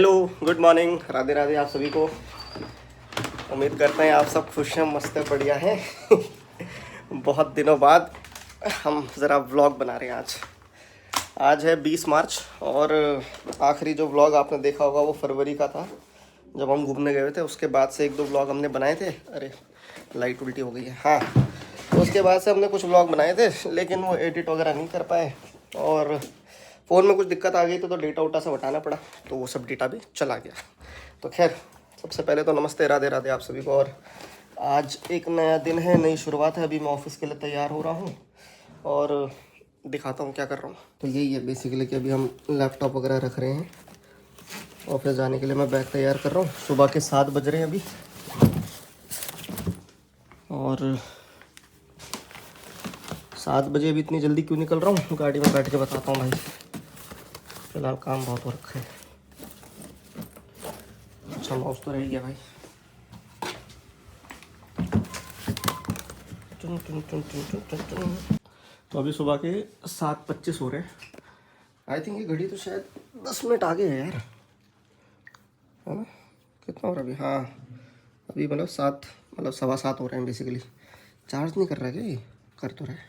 Hello, good morning, Radhe Radhe आप सभी को। उम्मीद करते हैं आप सब खुश हैं, मस्त हैं, बढ़िया हैं। बहुत दिनों बाद हम ज़रा व्लॉग बना रहे हैं। आज है 20 मार्च और आखिरी जो व्लॉग आपने देखा होगा वो फरवरी का था, जब हम घूमने गए थे। उसके बाद से एक दो व्लॉग हमने बनाए थे। अरे लाइट उल्टी हो गई है। हाँ, तो उसके बाद से हमने कुछ व्लॉग बनाए थे, लेकिन वो एडिट वगैरह नहीं कर पाए और फ़ोन में कुछ दिक्कत आ गई तो डेटा उटा सब हटाना पड़ा, तो वो सब डेटा भी चला गया। तो खैर, सबसे पहले तो नमस्ते, राधे राधे आप सभी को। और आज एक नया दिन है, नई शुरुआत है। अभी मैं ऑफिस के लिए तैयार हो रहा हूँ और दिखाता हूँ क्या कर रहा हूँ। तो यही है बेसिकली कि अभी हम लैपटॉप वगैरह रख रहे हैं। ऑफिस जाने के लिए मैं बैग तैयार कर रहा हूँ। सुबह के 7 बज रहे हैं अभी और 7 बजे अभी इतनी जल्दी क्यों निकल रहा हूँ, गाड़ी में बैठ के बताता हूँ भाई। फिलहाल काम बहुत हो रखा है। अच्छा माउस तो रह गया भाई। टुन टुन टुन टुन टुन टुन टुन। तो अभी सुबह के 7:25 हो रहे हैं। आई थिंक ये घड़ी तो शायद 10 मिनट आगे है यार, है ना? कितना हो रहा है अभी? हाँ, अभी मतलब 7 मतलब 7:15 हो रहे हैं बेसिकली। चार्ज नहीं कर रहा है क्या ये? कर तो रहा है।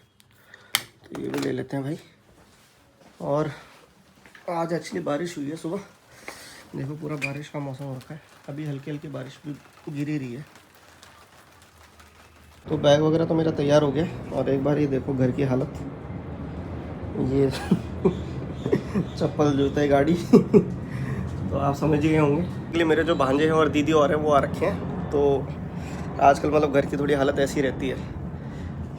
तो ये भी ले लेते हैं भाई। और आज एक्चुअली बारिश हुई है सुबह, देखो पूरा बारिश का मौसम हो रखा है। अभी हल्की हल्की बारिश भी गिर ही रही है। तो बैग वगैरह तो मेरा तैयार हो गया और एक बार ये देखो घर की हालत, ये चप्पल जूते गाड़ी। तो आप समझ गए होंगे। इसलिए मेरे जो भांजे हैं और दीदी और हैं वो आ रखे हैं। तो आजकल मतलब घर की थोड़ी हालत ऐसी रहती है।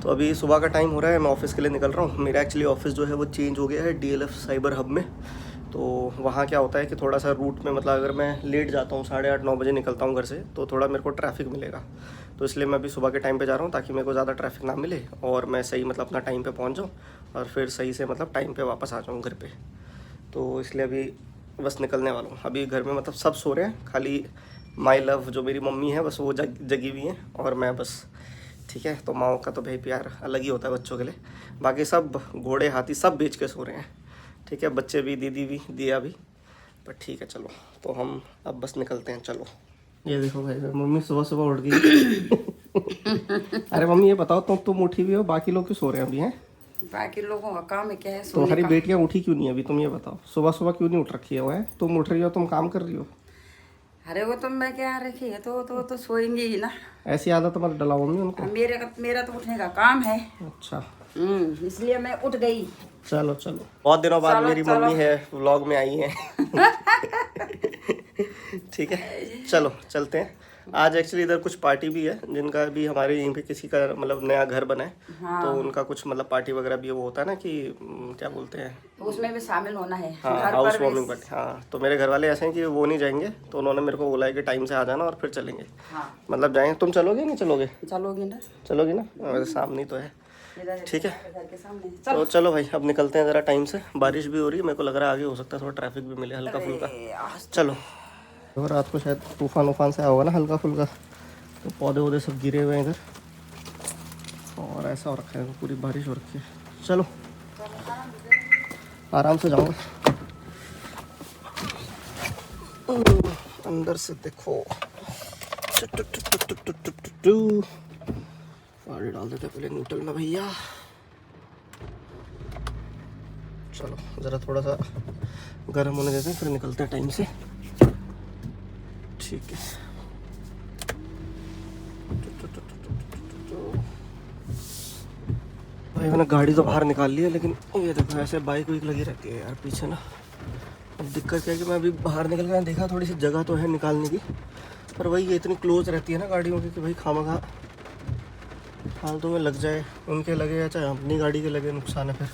तो अभी सुबह का टाइम हो रहा है, मैं ऑफ़िस के लिए निकल रहा हूँ। मेरा एक्चुअली ऑफिस जो है वो चेंज हो गया है DLF साइबर हब में। तो वहाँ क्या होता है कि थोड़ा सा रूट में मतलब अगर मैं लेट जाता हूँ, 8:30-9 बजे निकलता हूँ घर से, तो थोड़ा मेरे को ट्रैफिक मिलेगा। तो इसलिए मैं अभी सुबह के टाइम पे जा रहा हूँ ताकि मेरे को ज़्यादा ट्रैफिक ना मिले और मैं सही मतलब अपना टाइम पे पहुँच जाऊँ और फिर सही से मतलब टाइम पे वापस आ जाऊँ घर पे। तो इसलिए अभी बस निकलने वाला हूँ। अभी घर में मतलब सब सो रहे हैं, खाली माई लव जो मेरी मम्मी है बस वो जगी हुई हैं और मैं बस। ठीक है, तो माओ का तो भाई प्यार अलग ही होता है बच्चों के लिए। बाकी सब घोड़े हाथी सब बेच के सो रहे हैं। ठीक है, बच्चे भी, दीदी भी, दिया भी। पर ठीक है चलो, तो हम अब बस निकलते हैं। चलो, ये देखो भाई मम्मी सुबह सुबह उठ गई। अरे मम्मी ये बताओ, तुम उठी भी हो, बाकी लोग क्यों सो रहे हैं अभी? हैं बाकी लोगों का काम है क्या है सोने तुम्हारी का। बेटियां उठी क्यों नहीं अभी? तुम ये बताओ, सुबह सुबह क्यों नहीं उठ रखी है वो? है तुम उठ रही हो, तुम काम कर रही हो। अरे वो तो मैं क्या रखी है तो सोएंगे ही ना। ऐसी आदत मत डलाओ मम्मी उनको। अब मेरा तो उठने का काम है। अच्छा, इसलिए मैं उठ गई। चलो चलो, बहुत दिनों बाद चलो मेरी चलो। मम्मी है व्लॉग में आई है। ठीक है, चलो चलते हैं। आज एक्चुअली इधर कुछ पार्टी भी है, जिनका भी हमारे यहीं पे किसी का मतलब नया घर बना है। हाँ। तो उनका कुछ मतलब पार्टी वगैरह भी वो होता है ना कि क्या बोलते हैं। तो उसमें भी शामिल होना है। हाँ, घर हाउस पर भी। Warming party. हाँ, तो मेरे घर वाले ऐसे हैं कि वो नहीं जाएंगे, तो उन्होंने मेरे को बोला है कि टाइम से आ जाना और फिर चलेंगे। हाँ। मतलब जाएंगे। तुम चलोगे नहीं चलोगे? चलोगी ना। चलोगी ना? वैसे सामने ही तो है। इधर ठीक है, घर के सामने। तो चलो भाई अब निकलते हैं ज़रा टाइम से। बारिश भी हो रही है, मेरे को लग रहा है आगे हो सकता है थोड़ा ट्रैफिक भी मिले हल्का फुल्का। चलो, तो रात को शायद तूफान उफान से आया होगा ना हल्का फुल्का, तो पौधे वौधे सब गिरे हुए हैं इधर और ऐसा हो रखा है, पूरी बारिश हो रखी है। चलो आराम से जाऊँगा। अंदर से देखो, पानी डाल देते पहले न्यूट्रल में भैया। चलो ज़रा थोड़ा सा गर्म होने देते हैं, फिर निकलते हैं टाइम से। ठीक है, भाई मैंने गाड़ी तो बाहर निकाल ली है, लेकिन ये देखो ऐसे बाइक वाइक लगी रहती है यार पीछे ना। अब दिक्कत क्या है कि मैं अभी बाहर निकल कर देखा, थोड़ी सी जगह तो है निकालने की, पर वही ये इतनी क्लोज रहती है ना गाड़ियों की कि भाई खामखा फालतू में लग जाए, उनके लगे या चाहे अपनी गाड़ी के लगे, नुकसान है फिर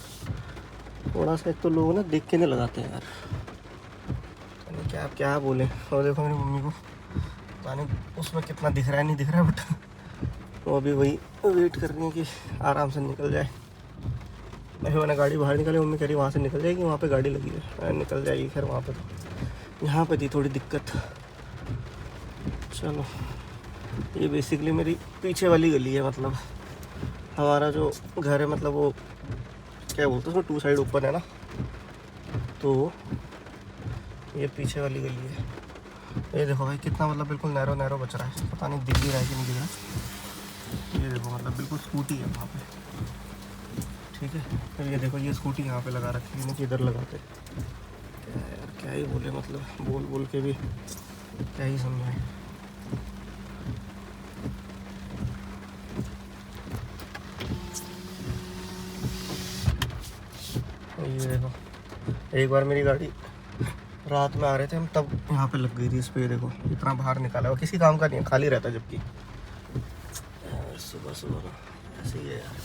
थोड़ा सा। एक तो लोग ना देख के नहीं लगाते हैं यार, क्या बोले। और देखो मेरी मम्मी को पता नहीं उसमें कितना दिख रहा है, नहीं दिख रहा है, बट वो अभी वही वेट कर रही है कि आराम से निकल जाए। मैंने गाड़ी बाहर निकाली, मम्मी कह रही वहाँ से निकल जाएगी, वहाँ पे गाड़ी लगी है। निकल जाएगी खैर वहाँ पे, तो यहाँ पे थी थोड़ी दिक्कत। चलो, ये बेसिकली मेरी पीछे वाली गली है, मतलब हमारा जो घर है मतलब वो क्या बोलते हैं उसमें 2 साइड ओपन है ना, तो ये पीछे वाली गली है। ये देखो भाई कितना मतलब बिल्कुल नैरो नैरो बच रहा है, पता नहीं दिख भी रहा है कि नहीं दिख रहा। ये देखो मतलब बिल्कुल स्कूटी है वहाँ पे, ठीक है। फिर ये देखो ये स्कूटी यहाँ पे लगा रखी है, किधर लगाते क्या यार, क्या ही बोले, मतलब बोल बोल के भी क्या ही समझाएं। ये देखो एक बार मेरी गाड़ी रात में आ रहे थे हम, तब यहाँ पे लग गई थी इस पे। देखो इतना बाहर निकाला, वो किसी काम का नहीं है, खाली रहता है। जबकि सुबह सुबह ऐसे ही है यार।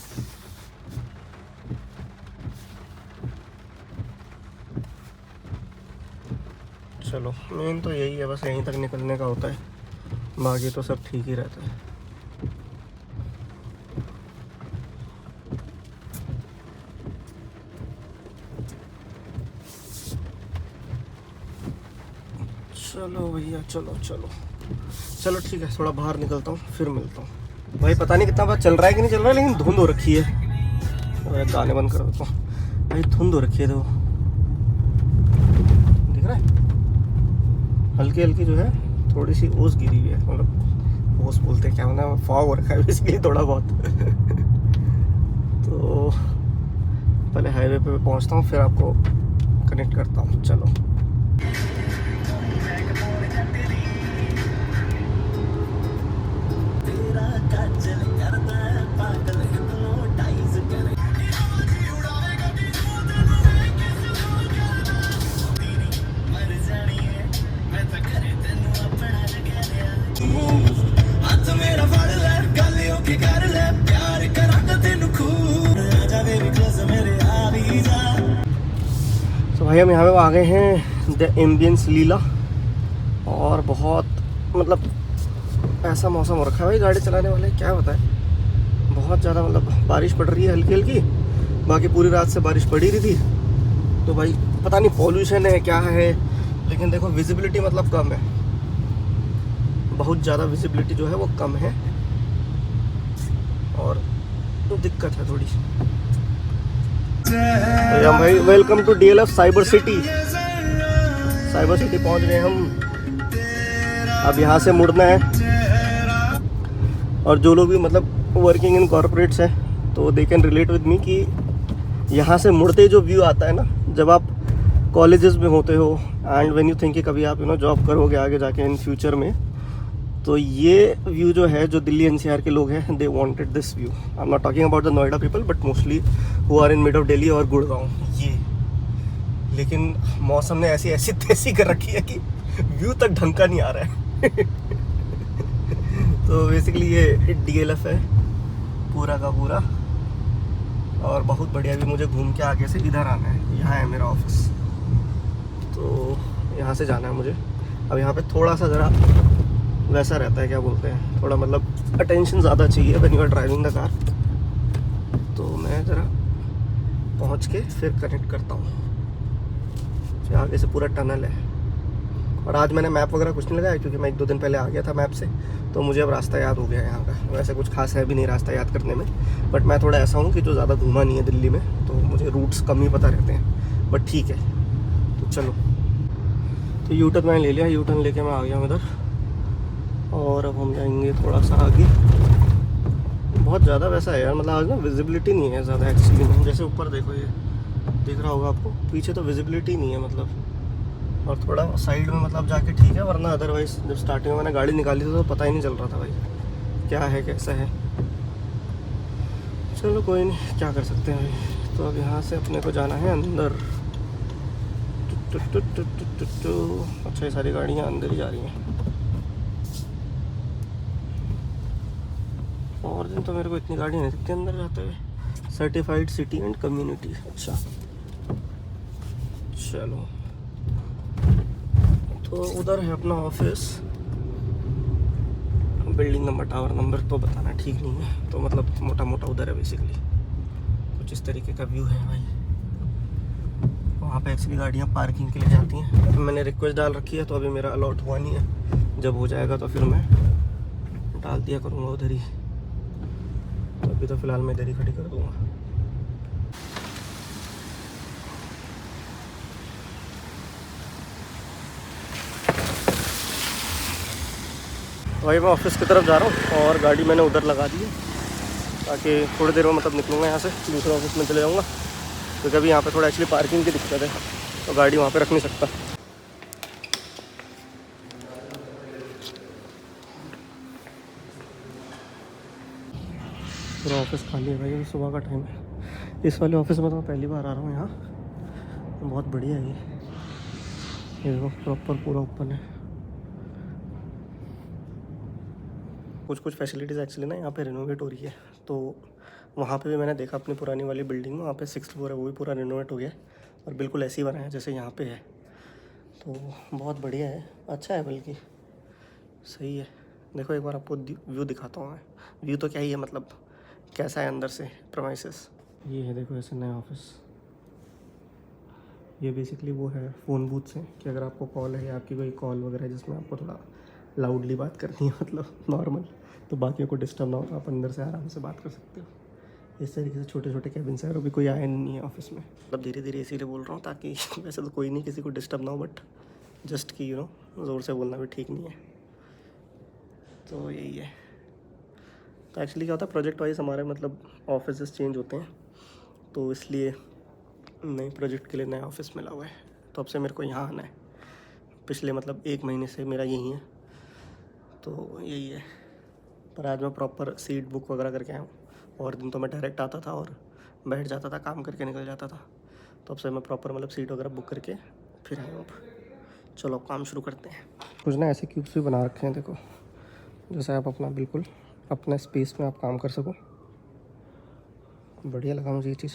चलो मेन तो यही है, बस यहीं तक निकलने का होता है, बाकी तो सब ठीक ही रहता है। चलो भैया चलो चलो चलो ठीक है, थोड़ा बाहर निकलता हूँ फिर मिलता हूँ। भाई पता नहीं कितना बार चल रहा है कि नहीं चल रहा है, लेकिन धुंध हो रखी है। गाने बंद कर देता हूँ भाई, धुंध हो रखी है। तो दिख रहा है हल्की हल्की जो है थोड़ी सी ओस गिरी हुई है, मतलब ओस बोलते हैं क्या होना, फॉग हो रखा है बेसिकली थोड़ा बहुत। तो पहले हाईवे पे पहुँचता हूँ फिर आपको कनेक्ट करता हूँ। चलो तो भाई हम यहाँ पे आ गए हैं द एम्बियंस लीला, और बहुत मतलब ऐसा मौसम हो रखा है भाई, गाड़ी चलाने वाले क्या बताएं, बहुत ज़्यादा मतलब बारिश पड़ रही है हल्की हल्की। बाकी पूरी रात से बारिश पड़ी रही थी, तो भाई पता नहीं पॉल्यूशन है क्या है, लेकिन देखो विजिबिलिटी मतलब कम है, बहुत ज़्यादा विजिबिलिटी जो है वो कम है, और तो दिक्कत है थोड़ी। तो भाई welcome to DLF cyber city. Cyber city पहुंच गए हम, अब यहाँ से मुड़ना है। और जो लोग भी मतलब वर्किंग इन कॉर्पोरेट्स हैं तो they can relate with me कि यहाँ से मुड़ते जो व्यू आता है ना, जब आप कॉलेजेस में होते हो एंड व्हेन यू थिंक कि कभी आप जॉब करोगे आगे जाके इन फ्यूचर में, तो ये व्यू जो है, जो दिल्ली NCR के लोग हैं, they wanted this view. I am not talking about the Noida people, but mostly who are in mid of Delhi और गुड़गांव ये। लेकिन मौसम ने ऐसी तैसी कर रखी है कि व्यू तक ढंग का नहीं आ रहा है। तो बेसिकली ये DLF है पूरा का पूरा, और बहुत बढ़िया। भी मुझे घूम के आगे से इधर आना है, यहाँ है मेरा ऑफिस, तो यहाँ से जाना है मुझे। अब यहाँ पे थोड़ा सा ज़रा वैसा रहता है, क्या बोलते हैं, थोड़ा मतलब अटेंशन ज़्यादा चाहिए when you are driving the car. तो मैं ज़रा पहुँच के फिर कनेक्ट करता हूँ। फिर आगे से पूरा टनल है, और आज मैंने मैप वगैरह कुछ नहीं लगाया क्योंकि मैं 1-2 दिन पहले आ गया था मैप से, तो मुझे अब रास्ता याद हो गया है यहाँ का। वैसे कुछ खास है भी नहीं रास्ता याद करने में, बट मैं थोड़ा ऐसा हूँ कि जो ज़्यादा घूमा नहीं है दिल्ली में, तो मुझे रूट्स कम ही पता रहते हैं, बट ठीक है। तो चलो, तो यू टर्न मैंने ले लिया, यू टर्न लेके मैं आ गया हूँ इधर, और अब हम जाएंगे थोड़ा सा आगे। बहुत ज़्यादा वैसा है यार, मतलब आज ना विजिबिलिटी नहीं है ज़्यादा एक्चुअली में। जैसे ऊपर देखो, ये दिख रहा होगा आपको, पीछे तो विजिबिलिटी नहीं है मतलब, और थोड़ा साइड में मतलब जाके ठीक है, वरना अदरवाइज जब स्टार्टिंग में मैंने गाड़ी निकाली थी तो पता ही नहीं चल रहा था भाई क्या है कैसा है। चलो कोई नहीं, क्या कर सकते हैं भाई। तो अब यहाँ से अपने को जाना है अंदर। अच्छा, ये सारी गाड़ियाँ अंदर ही जा रही हैं। और दिन तो मेरे को इतनी गाड़ियाँ नहीं दिखती अंदर जाते हुए। सर्टिफाइड सिटी एंड कम्युनिटी, अच्छा चलो। तो उधर है अपना office, building number, tower number तो बताना ठीक नहीं है, तो मतलब मोटा मोटा उधर है बेसिकली। कुछ इस तरीके का व्यू है भाई। वहाँ पे एक्चुअली गाड़ियाँ पार्किंग के लिए जाती हैं। मैंने रिक्वेस्ट डाल रखी है, तो अभी मेरा अलॉट हुआ नहीं है, जब हो जाएगा तो फिर मैं डाल दिया करूँगा उधर ही। तो अभी तो फ़िलहाल मैं इधर ही खड़ी कर दूँगा। वही मैं ऑफिस की तरफ जा रहा हूँ और गाड़ी मैंने उधर लगा दी है ताकि थोड़ी देर में मतलब निकलूँगा यहाँ से, दूसरे ऑफिस में चले जाऊँगा, क्योंकि अभी यहाँ पे थोड़ा एक्चुअली पार्किंग की दिक्कत है तो गाड़ी वहाँ पे रख नहीं सकता। पूरा ऑफिस खाली है भाई, सुबह का टाइम है। इस वाले ऑफिस में तो मैं पहली बार आ रहा हूँ यहाँ, बहुत बढ़िया है ये देखो प्रॉपर पूरा ओपन है। कुछ फैसिलिटीज़ एक्चुअली ना यहाँ पे रिनोवेट हो रही है, तो वहाँ पे भी मैंने देखा अपनी पुरानी वाली बिल्डिंग में, वहाँ पे 6th फ्लोर है, वो भी पूरा रिनोवेट हो गया है और बिल्कुल ऐसे ही बना है जैसे यहाँ पे है। तो बहुत बढ़िया है, अच्छा है, बल्कि सही है। देखो एक बार आपको व्यू दिखाता हूँ मैं। व्यू तो क्या ही है, मतलब कैसा है अंदर से प्रेमाइसेस। ये है देखो ऐसे नया ऑफिस। ये बेसिकली वो है फ़ोन बूथ्स हैं कि अगर आपको कॉल है या आपकी कोई कॉल वगैरह जिसमें आपको थोड़ा लाउडली बात करनी है, मतलब नॉर्मल, तो बाकियों को डिस्टर्ब ना हो तो आप अंदर से आराम से बात कर सकते हो। इस तरीके से छोटे छोटे कैबिन्स हैं और अभी कोई आया नहीं है ऑफिस में। मतलब धीरे धीरे इसीलिए बोल रहा हूँ ताकि वैसे तो कोई नहीं, किसी को डिस्टर्ब ना हो, बट जस्ट कि ज़ोर से बोलना भी ठीक नहीं है। तो यही है। तो एक्चुअली क्या होता है, प्रोजेक्ट वाइज हमारे मतलब ऑफिस चेंज होते हैं, तो इसलिए नए प्रोजेक्ट के लिए नया ऑफिस मिला हुआ है, तो अब से मेरे को यहाँ आना है। पिछले मतलब 1 महीने से मेरा यही है, तो यही है। पर आज मैं प्रॉपर सीट बुक वगैरह करके आया हूँ, और दिन तो मैं डायरेक्ट आता था और बैठ जाता था, काम करके निकल जाता था। तो अब से मैं प्रॉपर मतलब सीट वगैरह बुक करके फिर आया हूँ। चलो काम शुरू करते हैं। कुछ ना ऐसे क्यूब्स भी बना रखे हैं देखो, जैसे आप अपना बिल्कुल अपना स्पेस में आप काम कर सको। बढ़िया लगा मुझे ये चीज़।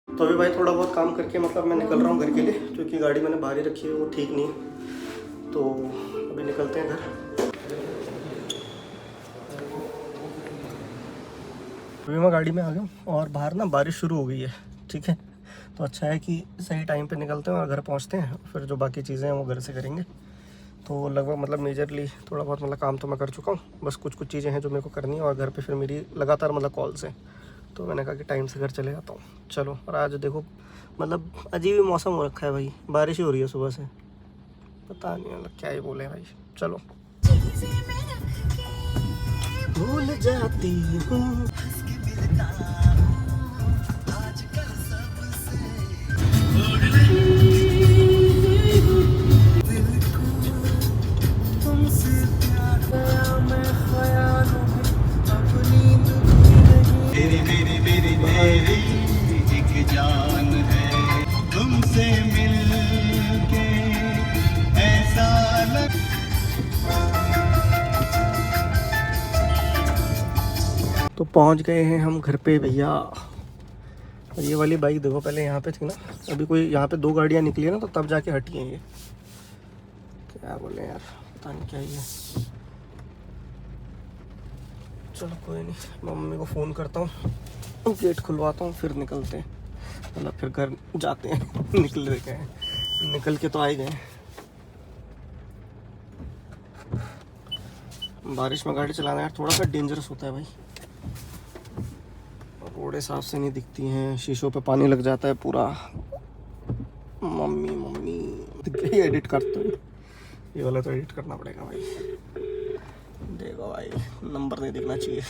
तो अभी भाई थोड़ा बहुत काम करके मतलब मैं निकल रहा हूँ घर के लिए, क्योंकि गाड़ी मैंने बाहर ही रखी है, वो ठीक नहीं है। तो अभी निकलते हैं घर। अभी मैं गाड़ी में आ गया हूँ और बाहर ना बारिश शुरू हो गई है, ठीक है। तो अच्छा है कि सही टाइम पे निकलते हैं और घर पहुँचते हैं, फिर जो बाकी चीज़ें हैं वो घर से करेंगे। तो लगभग मतलब मेजरली थोड़ा बहुत मतलब काम तो मैं कर चुका हूँ, बस कुछ चीज़ें हैं जो मेरे को करनी है, और घर पे फिर मेरी लगातार मतलब कॉल्स हैं, तो मैंने कहा कि टाइम से घर चले जाता हूँ। चलो, और आज देखो मतलब अजीब ही मौसम हो रखा है भाई, बारिश ही हो रही है सुबह से, पता नहीं मतलब क्या ही बोले भाई। चलो। भूल जाती हूँ एक जान है तुमसे मिलके ऐसा लग। तो पहुंच गए हैं हम घर पे भैया। और ये वाली बाइक देखो, पहले यहाँ पे थी ना, अभी कोई यहाँ पे 2 गाड़ियाँ निकली है ना, तो तब जाके हटी हैं ये। क्या बोले यार, पता नहीं क्या ही है। चलो कोई नहीं, मम्मी को फ़ोन करता हूँ, गेट खुलवाता हूँ, फिर निकलते हैं, मतलब फिर घर जाते हैं। निकल गए हैं, निकल के तो आए गए। बारिश में गाड़ी चलाना यार थोड़ा सा डेंजरस होता है भाई, रोडें साफ से नहीं दिखती हैं, शीशों पे पानी लग जाता है पूरा। मम्मी एडिट करते हैं, ये वाला तो एडिट करना पड़ेगा भाई। देखो भाई, नंबर नहीं दिखना चाहिए।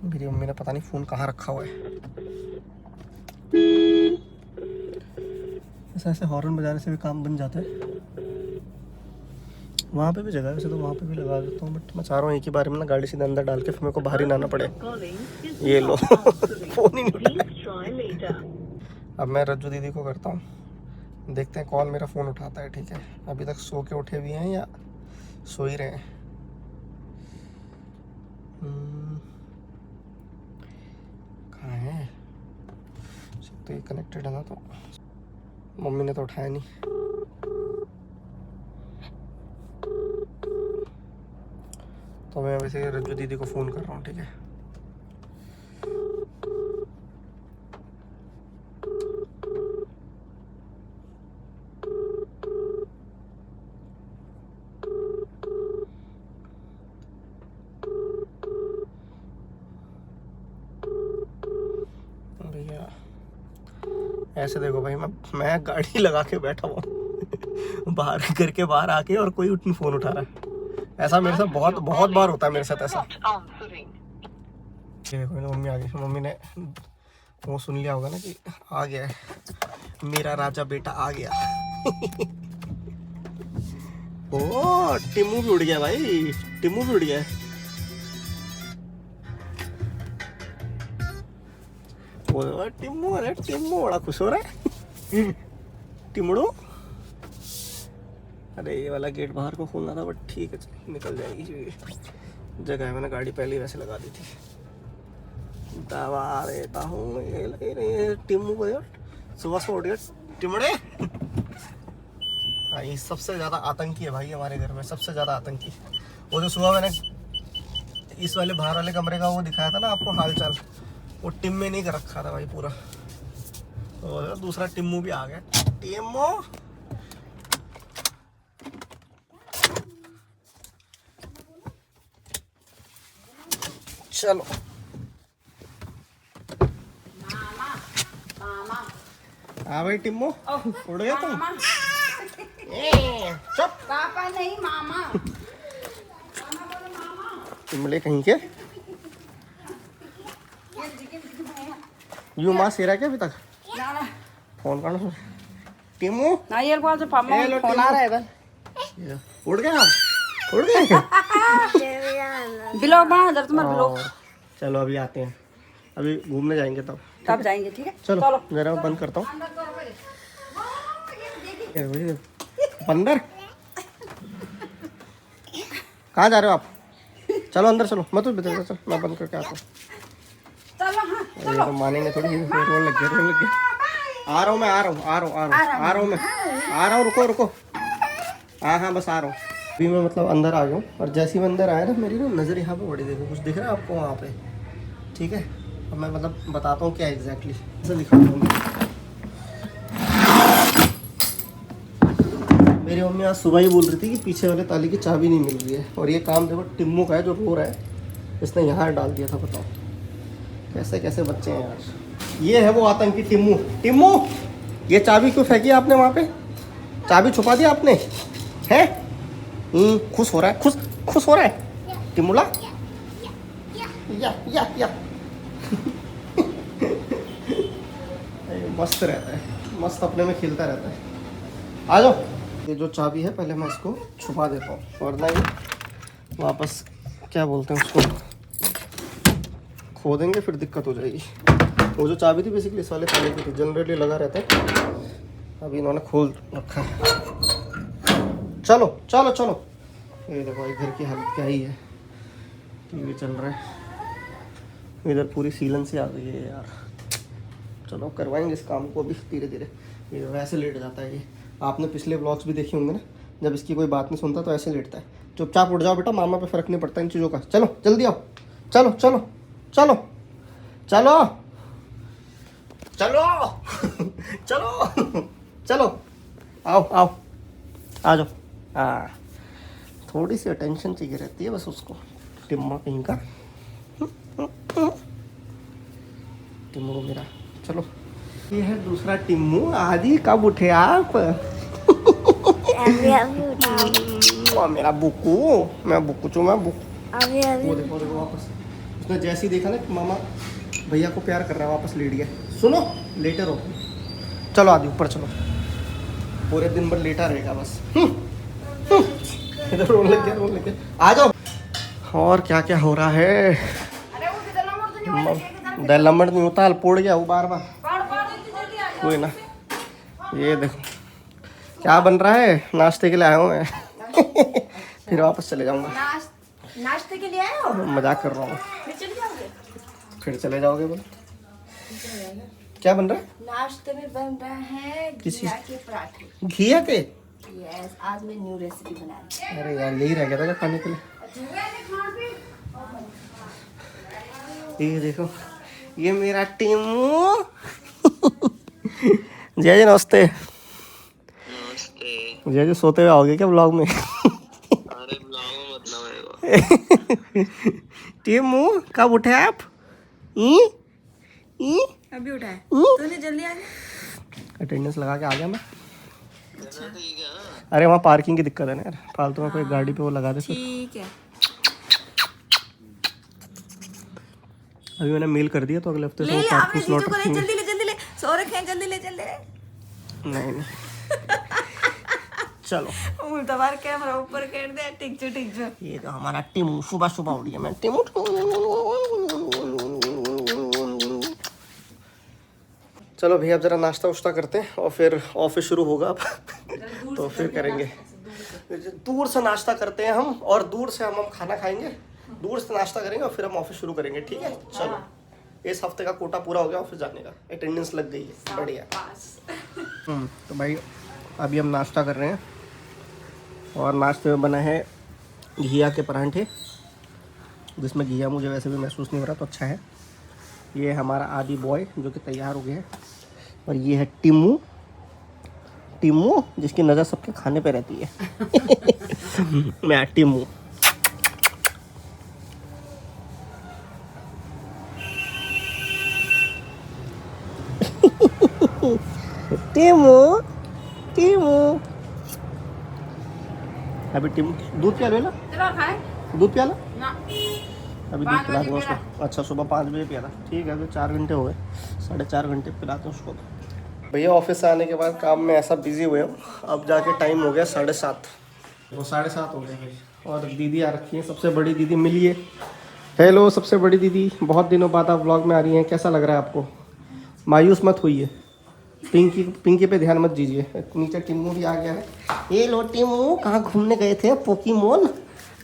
मेरी मम्मी ने पता नहीं फ़ोन कहाँ रखा हुआ है। ऐसे हॉर्न बजाने से भी काम बन जाता है। वहाँ पे भी जगह है वैसे, तो वहाँ पे भी लगा देता हूँ, बट मैं चाह रहा हूँ एक ही बारे में ना गाड़ी सीधे अंदर डाल के फिर मेरे को बाहर ही ना आना पड़े। ये लो। फ़ोन ही नहीं उठाया। अब मैं रज्जू दीदी को करता हूँ, देखते हैं कौन मेरा फ़ोन उठाता है, ठीक है। अभी तक सो के उठे भी हैं या सो ही रहे हैं। कहाँ है, तो ये कनेक्टेड है ना, तो मम्मी ने तो उठाया नहीं। तो मैं वैसे रज्जू दीदी को फ़ोन कर रहा हूँ, ठीक है। ऐसे देखो भाई, मैं गाड़ी लगा के बैठा हुआ बाहर, घर के बाहर आके, और कोई उठनी फोन उठा रहा है। ऐसा मेरे साथ बहुत बहुत बार होता है मेरे साथ ऐसा। ये देखो मम्मी आ गई। मम्मी ने वो सुन लिया होगा ना कि आ गया है मेरा राजा बेटा, आ गया। ओ टिम्मू भी उड़ गया भाई, टिम्मू भी उड़ गया। ओ टिम्मू, अरे टिम्मू बड़ा खुश हो रहा है। टिमड़ो, अरे ये वाला गेट बाहर को खोलना था, बट ठीक है निकल जाएगी, जगह है। मैंने गाड़ी पहले ही वैसे लगा दी थी। दबा देता हूँ ये टिम्मू को यार, सुबह से उठ गया टिमड़े। ये सबसे ज़्यादा आतंकी है भाई हमारे घर में, सबसे ज़्यादा आतंकी। वो जो सुबह मैंने इस वाले बाहर वाले कमरे का वो दिखाया था ना आपको हालचाल, वो टिम्मे नहीं कर रखा था भाई पूरा। और दूसरा टिम्मू भी आ गया। टिम्मू चलो, हाँ भाई टिम्मू उड़ गया तुम। चुप, पापा नहीं मामा। टिमड़े कहीं के। यू माँ सेरा क्या अभी तक फोन करना टिम्मू ना, ये कौन सा पापा फोन आ रहा है बस। उड़ गया, उड़ गया। ब्लॉग बना इधर तुम्हारा ब्लॉग। चलो अभी आते हैं, अभी घूमने जाएंगे तब जाएंगे, ठीक है। चलो जरा मैं बंद करता हूँ। बंदर कहाँ जा रहे हो आप? चलो अंदर चलो, मत भीतर चल, मैं बंद करके आता हूँ। तो मानेंगे थोड़ी। रोने लग गया, रोने लग गया। आ रहा हूँ मैं, आ रहा हूँ मैं, आ रहा हूँ, रुको। हाँ बस आ रहा हूँ। अभी मैं मतलब अंदर आ गया हूँ, और जैसे ही मैं अंदर आया ना, मेरी ना नज़र यहाँ पे बड़ी, देखो कुछ दिख रहा है आपको वहाँ पे? ठीक है, अब मैं मतलब बताता हूँ क्या एग्जैक्टली ऐसा दिखाता हूँ। मेरी मम्मी आज सुबह ही बोल रही थी कि पीछे वाले ताले की चाबी नहीं मिल रही है, और ये काम देखो टिम्मू का है जो रो रहा है, इसने यहाँ डाल दिया था। बताओ कैसे कैसे बच्चे हैं यार। ये है वो आतंकी टिम्मू। ये चाबी क्यों फेंकी आपने वहाँ पे? चाबी छुपा दी आपने है? खुश हो रहा है, खुश हो रहा है टिमुला। या मस्त रहता है, मस्त अपने में खेलता रहता है। आ जाओ। ये जो चाबी है पहले मैं इसको छुपा देता हूँ, वरना ये वापस क्या बोलते हैं उसको खो देंगे, फिर दिक्कत हो जाएगी। वो जो चाबी थी बेसिकली इस वाले ताले की थी, जनरली लगा रहता है, अभी इन्होंने खोल रखा है। चलो ये देखो भाई घर की हालत क्या ही है। टीवी चल रहा है, इधर पूरी सीलन से आ गई है यार। चलो करवाएंगे इस काम को अभी धीरे धीरे। ये वैसे लेट जाता है ये, आपने पिछले व्लॉग्स भी देखे होंगे ना, जब इसकी कोई बात नहीं सुनता तो ऐसे लेटता है। चुपचाप उठ जाओ बेटा, मामा पे फर्क नहीं पड़ता इन चीज़ों का। चलो जल्दी आओ, चलो आओ आ जाओ। हाँ थोड़ी सी अटेंशन चाहिए रहती है बस उसको। टिम्मा कहीं का, टिम्मू मेरा। चलो ये है दूसरा टिम्मू। आदि कब उठे आप? मेरा बुक्कू, मैं बुक्कू चू, मैं बुक्कू। वो देखो वापस उसने जैसे ही देखा ना कि मामा भैया को प्यार कर रहा है, वापस लेट गया। सुनो लेटे रहो, चलो आदि ऊपर चलो, पूरे दिन भर लेटा रहेगा बस। इधर रोने लग गया। आ जाओ। और क्या क्या हो रहा है? लम्बड़ नहीं होता, पोड़ गया वो बार कोई ना। ये देखो क्या बन रहा है, नाश्ते के लिए आया हूँ मैं। फिर वापस चले जाऊंगा। नाश्ते के लिए आए हो? मजाक कर रहा हूँ। फिर चले जाओगे बोल? क्या बन रहा है? नाश्ते में बन रहा है घिया के पराठे। घिया के? यस, आज मैं न्यू रेसिपी बना रही हूँ। अरे यार यही रह गया था क्या खाने के लिए? ये देखो ये मेरा टिम्मू। जय नमस्ते। जय सोते हुए आओगे क्या ब्लॉग में? अरे ब्लॉग में मतलब है टिम्मू कब उठे आप? अभी उठाए तूने, जल्दी आ गया। अटेंडेंस लगा के आ गया मैं। चलो ठीक है। अरे वहाँ पार्किंग की दिक्कत है ना यार, फालतू में कोई गाड़ी पे वो लगा दे फिर। ठीक है। अभी मैंने मेल कर दिया तो अगले हफ्ते से ले वो ले पार्किंग अपने स्लॉट चीजों को ले, रखेंगे। जल्दी ले सो रखे हैं, जल्दी ले नहीं नहीं चलो उल्टा तुम्हारा कैमरा ऊपर कर दे। ठीक जो ये तो हमारा टीमू सुबह सुबह उठी है। मैं टीमू चलो भैया अब जरा नाश्ता उश्ता करते हैं और फिर ऑफिस शुरू होगा अब तो फिर करेंगे। दूर से नाश्ता करते हैं हम और दूर से हम खाना खाएंगे, दूर से नाश्ता करेंगे और फिर हम ऑफिस शुरू करेंगे। ठीक है चलो, इस हफ्ते का कोटा पूरा हो गया ऑफिस जाने का, अटेंडेंस लग गई है, बढ़िया। तो भाई अभी हम नाश्ता कर रहे हैं और नाश्ते में बना है घिया के परांठे, जिसमें घिया मुझे वैसे भी महसूस नहीं हो रहा तो अच्छा है। ये हमारा आदि बॉय जो कि तैयार हो गया है और ये है टिमू जिसकी नज़र सबके खाने पे रहती है मैं टिमू। अभी टिमू दूध पिया लो ना, दूध पिया लो अभी, दूध पिला दूँगा उसको। अच्छा सुबह 5 बजे पिया था, ठीक है अभी 4 घंटे हो गए, 4.5 घंटे पिलाते हैं उसको। भैया ऑफिस से आने के बाद काम में ऐसा बिजी हुए हम, अब जाके टाइम हो गया 7:30, वो 7:30 हो गए भाई। और दीदी आ रखी है, सबसे बड़ी दीदी मिलिए। हेलो सबसे बड़ी दीदी, बहुत दिनों बाद आप व्लॉग में आ रही हैं, कैसा लग रहा है आपको? मायूस मत होइए, पिंकी पे ध्यान मत दीजिए। नीचे टिमू भी आ गया है। ये लो टिमू, कहाँ घूमने गए थे पोकीमोन?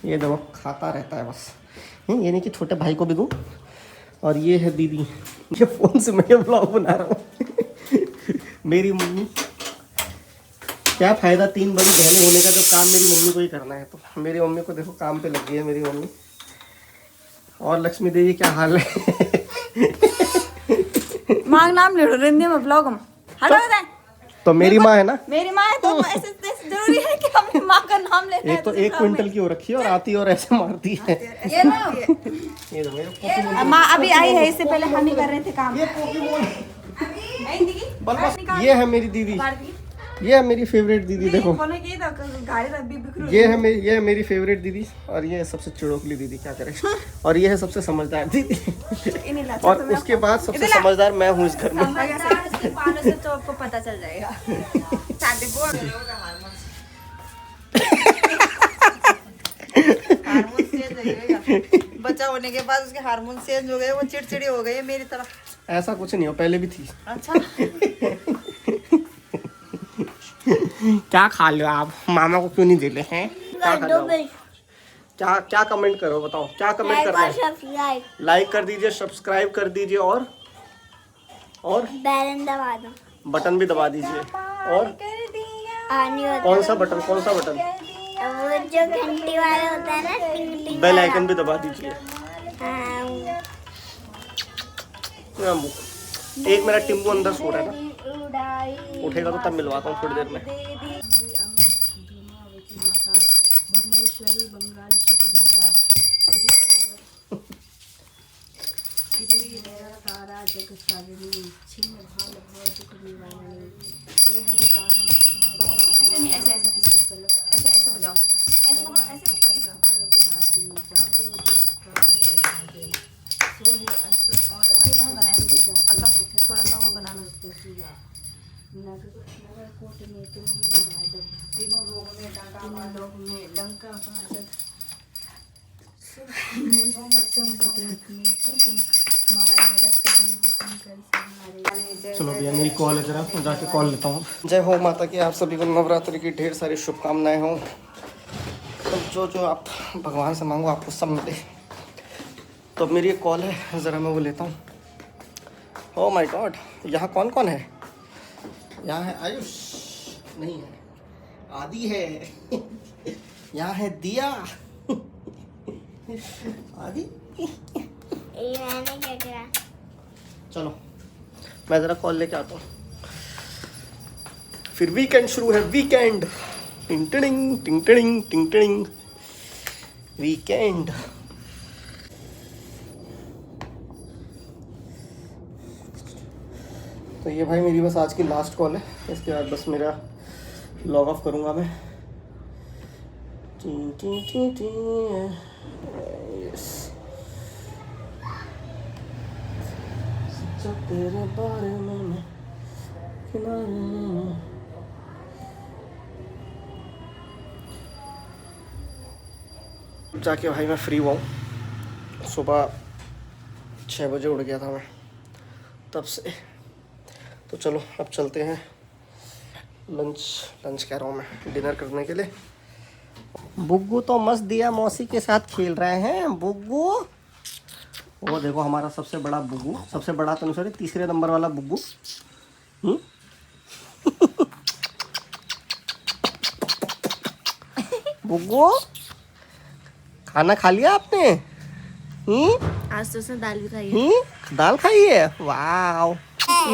ये देखो खाता रहता है बस, ये नहीं कि छोटे भाई को भी दूँ। और ये है दीदी, ये फ़ोन से मैं व्लॉग बना रहा हूँ मेरी मम्मी, क्या फ़ायदा 3 बड़ी बहनें होने का जब काम मेरी मम्मी को ही करना है। तो मेरी मम्मी को देखो काम पे लग गई है मेरी मम्मी। और लक्ष्मी देवी क्या हाल है मांग नाम ले रहे में ब्लॉग में हटो दे। तो मेरी माँ है ना, मेरी माँ है तो ऐसे जरूरी है कि हमने माँ का नाम लेना है। एक तो 1 क्विंटल की हो रखी है और आती और ऐसे मारती है। ये लो, ये दो मेरे माँ अभी आई है, इससे पहले हम ही कर रहे थे काम। ये है मेरी दीदी, ये है मेरी फेवरेट दीदी। देखो ये है मेरी फेवरेट दीदी और ये है सबसे चिड़ोकली दीदी, क्या करें। और ये है सबसे समझदार दीदी और उसके बाद सबसे समझदार मैं हूँ इस घर में। बालों से तो आपको पता चल जाएगा। हार्मोन चेंज हो गए, बच्चा होने के बाद उसके हार्मोन चेंज हो गए, वो चिड़चिड़ी हो गई है मेरी तरफ। ऐसा कुछ नहीं हो, पहले भी थी। अच्छा क्या खा लो आप, मामा को क्यों नहीं दे ले हैं? क्या खा लो? क्या कमेंट करो, बताओ क्या कमेंट करना है? लाइक कर दीजिए, सब्सक्राइब कर दीजिए और बैलन दबा दो, बटन भी दबा दीजिए। और आनी होता कौन सा बटन? वो जो घंटी वाला होता है ना, टिंग टिंग बेल आइकन भी दबा दीजिए। हाँ, एक मेरा टिम्बू अंदर सो रहा है ना, उठेगा तो तब मिलवाता हूँ थोड़ी देर में। ऐसे बजाओ, थोड़ा सा वो बनाना। चलो भैया मेरी कॉल है, जरा जाके कॉल लेता हूँ। जय हो माता की, आप सभी को नवरात्रि की ढेर सारी शुभकामनाएं हों। तो जो आप भगवान से मांगो आपको सब मिले। तो मेरी एक कॉल है, ज़रा मैं वो लेता हूँ। ओह माय गॉड, यहाँ कौन कौन है? यहाँ है आयुष, नहीं है, आदि है यहाँ है दिया आदि। ये मैंने क्या किया? चलो मैं ज़रा कॉल लेके आता हूँ, फिर वीकेंड शुरू है। वीकेंड टिंग टिंग टिंग टिंग टिंग टिंग, वीकेंड। तो ये भाई मेरी बस आज की लास्ट कॉल है, इसके बाद बस मेरा लॉग ऑफ करूँगा मैं। यस, जब तेरे बारे में मैं किनारे। जाके भाई मैं फ्री हुआ हूँ, सुबह 6 बजे उठ गया था मैं तब से। तो चलो अब चलते हैं लंच कह रहा हूँ मैं, डिनर करने के लिए। बुग्गू तो मस्त दिया मौसी के साथ खेल रहे हैं। बुग्गू, वो देखो हमारा सबसे बड़ा बुग्गू, सबसे बड़ा तो नहीं सॉरी, तीसरे नंबर वाला बुग्गू। बुग्गू, खाना खा लिया आपने? आज तो उसने दाल भी खाई है। दाल खाई है, वाह। ये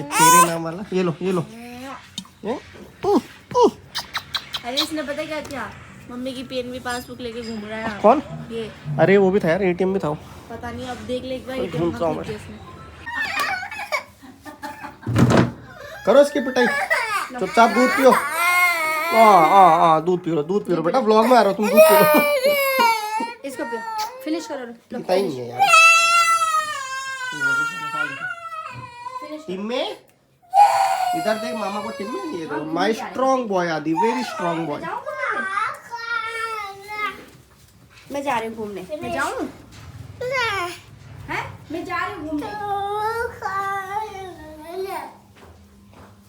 तेरे नाम वाला, ये लो ये लो। अरे इसने पता क्या किया, मम्मी की पीएनबी पासबुक लेके घूम रहा है। कौन? ये अरे वो भी था यार, एटीएम भी था। पता नहीं, अब देख ले एक बार ATM ढूंढता कहाँ हूँ फेंक दिया इसने। करो इसकी पिटाई, चुपचाप दूध पियो। दूध पी लो बेटा, व्लॉग में आ रहा हो तुम, दूध पी लो। इसको पियो, फिनिश करो। लो, पता ही नहीं है यार। टीम में इधर देख, मामा को टीम में ये दो। माय स्ट्रॉन्ग बॉय आदि, वेरी स्ट्रॉन्ग बॉय। मैं जा रही हूँ घूमने। मैं जाऊँ? हैं? मैं जा रही हूँ घूमने।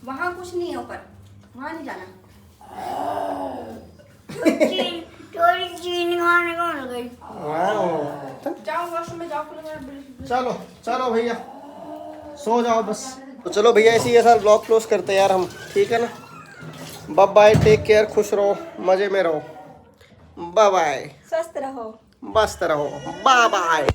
वहाँ कुछ नहीं है ऊपर, वहाँ नहीं जाना। थोड़ी चीनी खाने को मिल गई। जाओ वॉशरूम में जाओ। चलो चलो भैया, सो जाओ बस। तो चलो भैया, ऐसे ही ऐसा ब्लॉग क्लोज करते हैं यार हम, ठीक है ना। बाय बाय, टेक केयर, खुश रहो, मजे में रहो, बाय बाय, स्वस्थ रहो, मस्त रहो, बाय बाय।